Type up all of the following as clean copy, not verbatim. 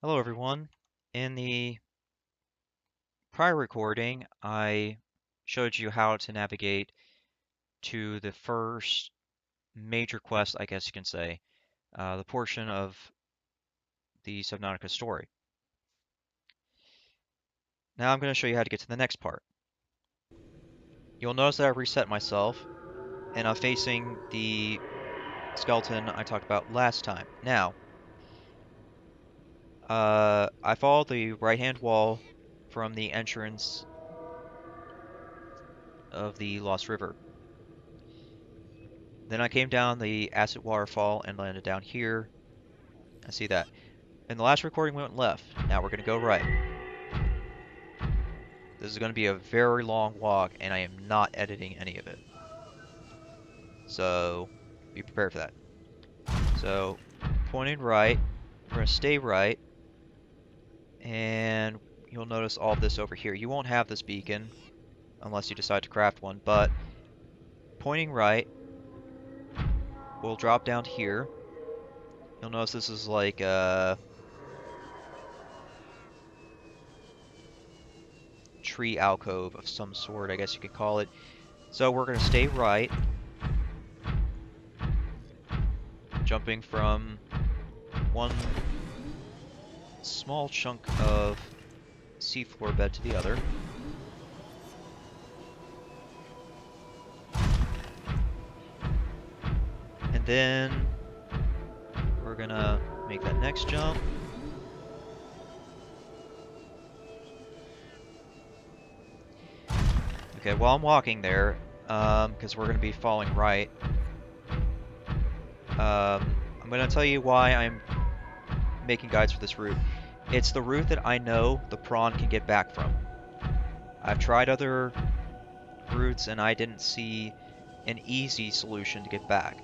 Hello everyone. In the prior recording, I showed you how to navigate to the first major quest, I guess you can say, the portion of the Subnautica story. Now I'm going to show you how to get to the next part. You'll notice that I've reset myself, and I'm facing the skeleton I talked about last time. Now, I followed the right-hand wall from the entrance of the Lost River. Then I came down the acid waterfall and landed down here. I see that. In the last recording, we went left. Now we're going to go right. This is going to be a very long walk, and I am not editing any of it. So, be prepared for that. So, pointing right, we're going to stay right, and you'll notice all of this over here. You won't have this beacon unless you decide to craft one, but pointing right, we'll drop down here. You'll notice this is like a tree alcove of some sort, I guess you could call it. So we're going to stay right, jumping from one small chunk of seafloor bed to the other. And then we're gonna make that next jump. Okay, while I'm walking there, because we're gonna be falling right, I'm gonna tell you why I'm making guides for this route. It's the route that I know the prawn can get back from. I've tried other routes and I didn't see an easy solution to get back.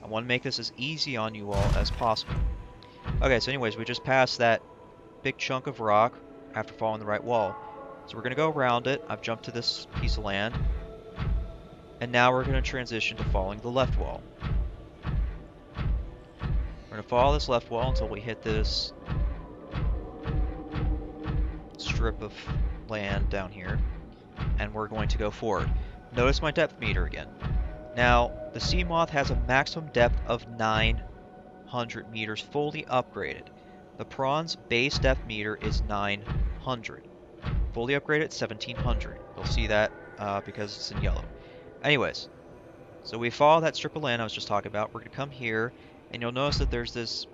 I want to make this as easy on you all as possible. Okay, so anyways, we just passed that big chunk of rock after following the right wall. So we're going to go around it. I've jumped to this piece of land. And now we're going to transition to following the left wall. We're going to follow this left wall until we hit this strip of land down here. And we're going to go forward. Notice my depth meter again. Now, the Seamoth has a maximum depth of 900 meters fully upgraded. The prawn's base depth meter is 900. Fully upgraded, 1700. You'll see that because it's in yellow. Anyways, so we follow that strip of land I was just talking about. We're going to come here, and you'll notice that there's this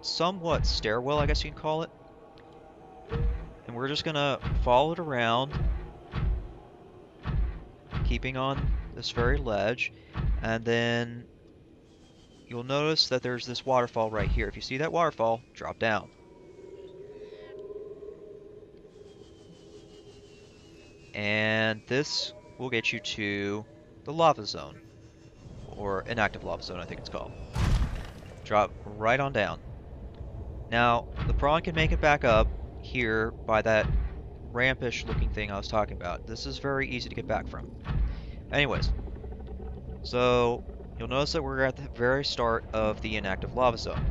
somewhat stairwell, I guess you can call it. And we're just going to follow it around, keeping on this very ledge, and then you'll notice that there's this waterfall right here. If you see that waterfall, drop down. And this will get you to the lava zone, or inactive lava zone, I think it's called. Drop right on down. Now, the prawn can make it back up here by that rampish looking thing I was talking about. This is very easy to get back from. Anyways, so you'll notice that we're at the very start of the inactive lava zone.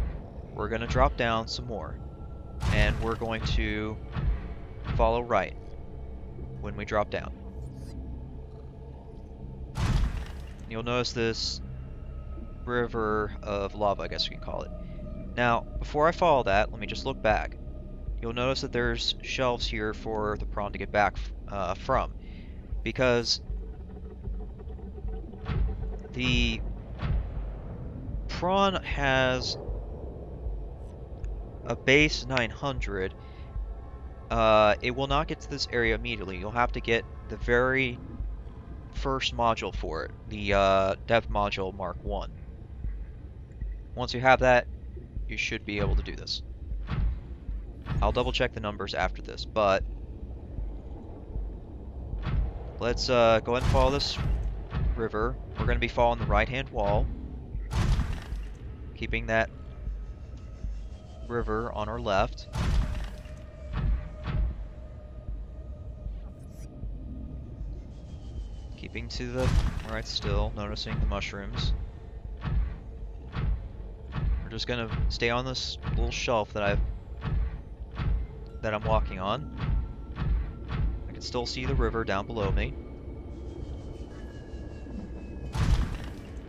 We're going to drop down some more, and we're going to follow right when we drop down. You'll notice this river of lava, I guess you can call it. Now, before I follow that, let me just look back. You'll notice that there's shelves here for the prawn to get back from, because the prawn has a base 900. It will not get to this area immediately. You'll have to get the very first module for it, the depth module Mark 1. Once you have that, you should be able to do this. I'll double check the numbers after this, but let's go ahead and follow this river. We're going to be following the right-hand wall, keeping that river on our left. Keeping to the right still, noticing the mushrooms. We're just gonna stay on this little shelf that I'm walking on. I can still see the river down below me.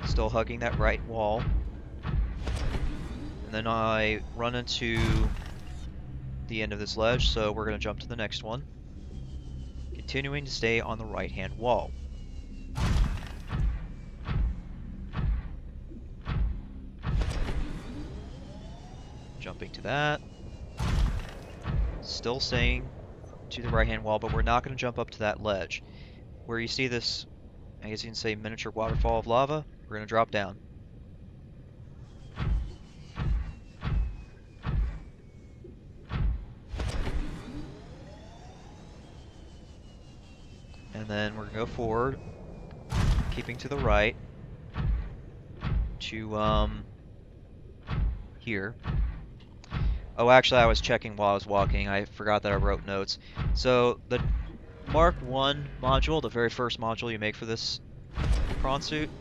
Still hugging that right wall. And then I run into the end of this ledge, so we're gonna jump to the next one. Continuing to stay on the right-hand wall. Jumping to that. Still staying to the right-hand wall, but we're not going to jump up to that ledge. Where you see this, I guess you can say, miniature waterfall of lava, we're going to drop down. And then we're going to go forward, keeping to the right, to, here. Oh, actually, I was checking while I was walking. I forgot that I wrote notes. So, the Mark 1 module, the very first module you make for this prawn suit,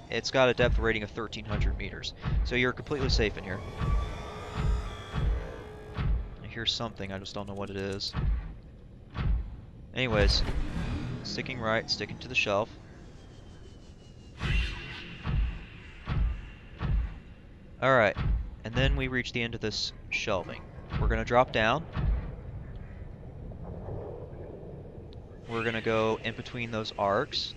it's got a depth rating of 1,300 meters. So you're completely safe in here. I hear something, I just don't know what it is. Anyways, sticking right, sticking to the shelf. Alright, and then we reach the end of this shelving. We're going to drop down. We're going to go in between those arcs.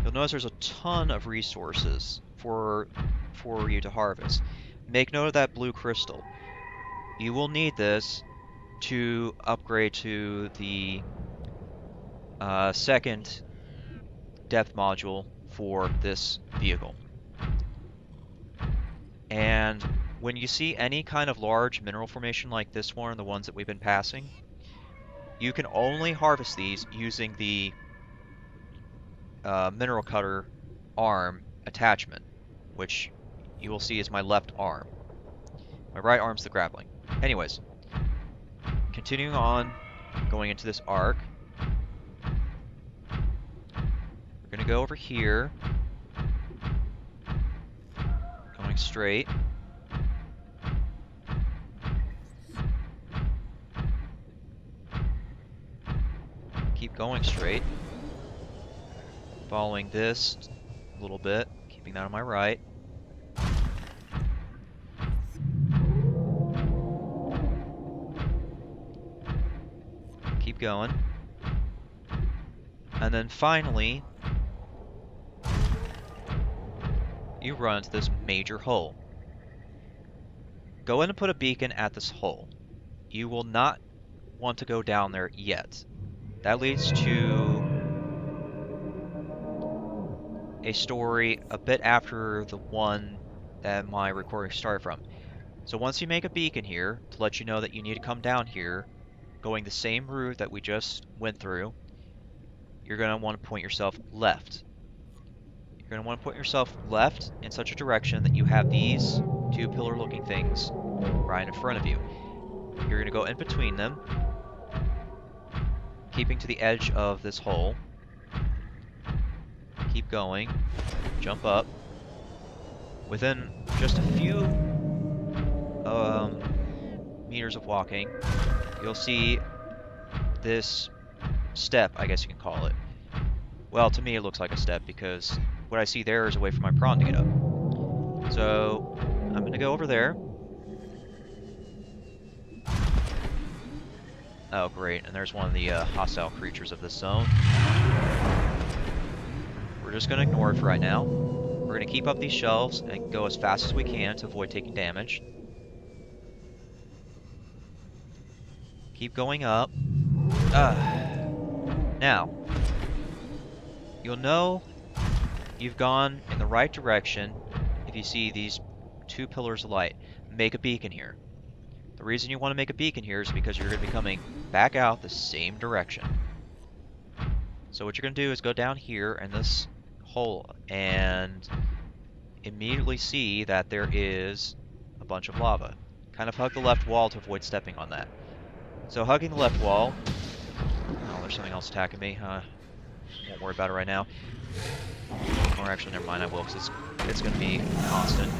You'll notice there's a ton of resources for you to harvest. Make note of that blue crystal. You will need this to upgrade to the second depth module for this vehicle. And when you see any kind of large mineral formation like this one, the ones that we've been passing, you can only harvest these using the mineral cutter arm attachment, which you will see is my left arm. My right arm's the grappling. Anyways, continuing on, going into this arc. We're going to go over here, going straight. Keep going straight. Following this a little bit, keeping that on my right. Keep going. And then finally, you run into this major hole. Go in and put a beacon at this hole. You will not want to go down there yet. That leads to a story a bit after the one that my recording started from. So once you make a beacon here, to let you know that you need to come down here, going the same route that we just went through, you're going to want to point yourself left. You're going to want to point yourself left in such a direction that you have these two pillar-looking things right in front of you. You're going to go in between them, keeping to the edge of this hole. Keep going. Jump up. Within just a few meters of walking, you'll see this step, I guess you can call it. Well, to me it looks like a step because what I see there is a way for my prawn to get up. So, I'm going to go over there. Oh, great, and there's one of the hostile creatures of this zone. We're just going to ignore it for right now. We're going to keep up these shelves and go as fast as we can to avoid taking damage. Keep going up. Now, you'll know you've gone in the right direction if you see these two pillars of light. Make a beacon here. The reason you want to make a beacon here is because you're going to be coming back out the same direction. So what you're going to do is go down here in this hole and immediately see that there is a bunch of lava. Kind of hug the left wall to avoid stepping on that. So hugging the left wall. Oh, there's something else attacking me. Won't worry about it right now. Or actually, never mind, I will, because it's going to be constant.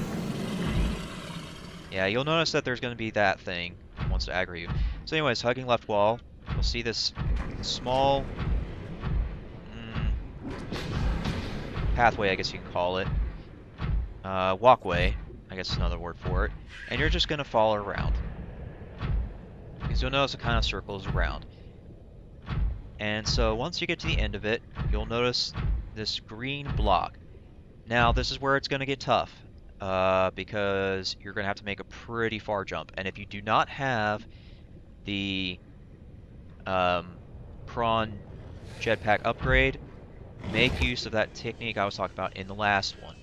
Yeah, you'll notice that there's going to be that thing that wants to aggro you. So anyways, hugging left wall, you'll see this small pathway, I guess you can call it. Walkway, I guess is another word for it. And you're just going to follow around. Because you'll notice it kind of circles around. And so once you get to the end of it, you'll notice this green block. Now, this is where it's going to get tough. Because you're going to have to make a pretty far jump. And if you do not have the prawn jetpack upgrade, make use of that technique I was talking about in the last one.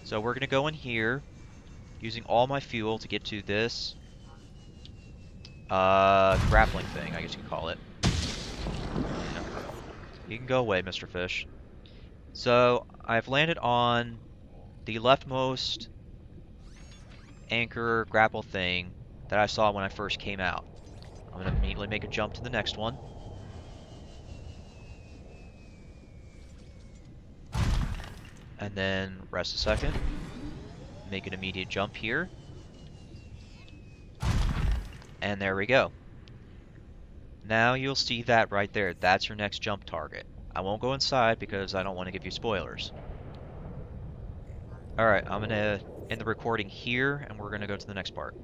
So we're going to go in here, using all my fuel to get to this grappling thing, I guess you could call it. No. You can go away, Mr. Fish. So I've landed on the leftmost anchor grapple thing that I saw when I first came out. I'm going to immediately make a jump to the next one. And then rest a second. Make an immediate jump here. And there we go. Now you'll see that right there. That's your next jump target. I won't go inside because I don't want to give you spoilers. Alright, I'm going to end the recording here, and we're going to go to the next part.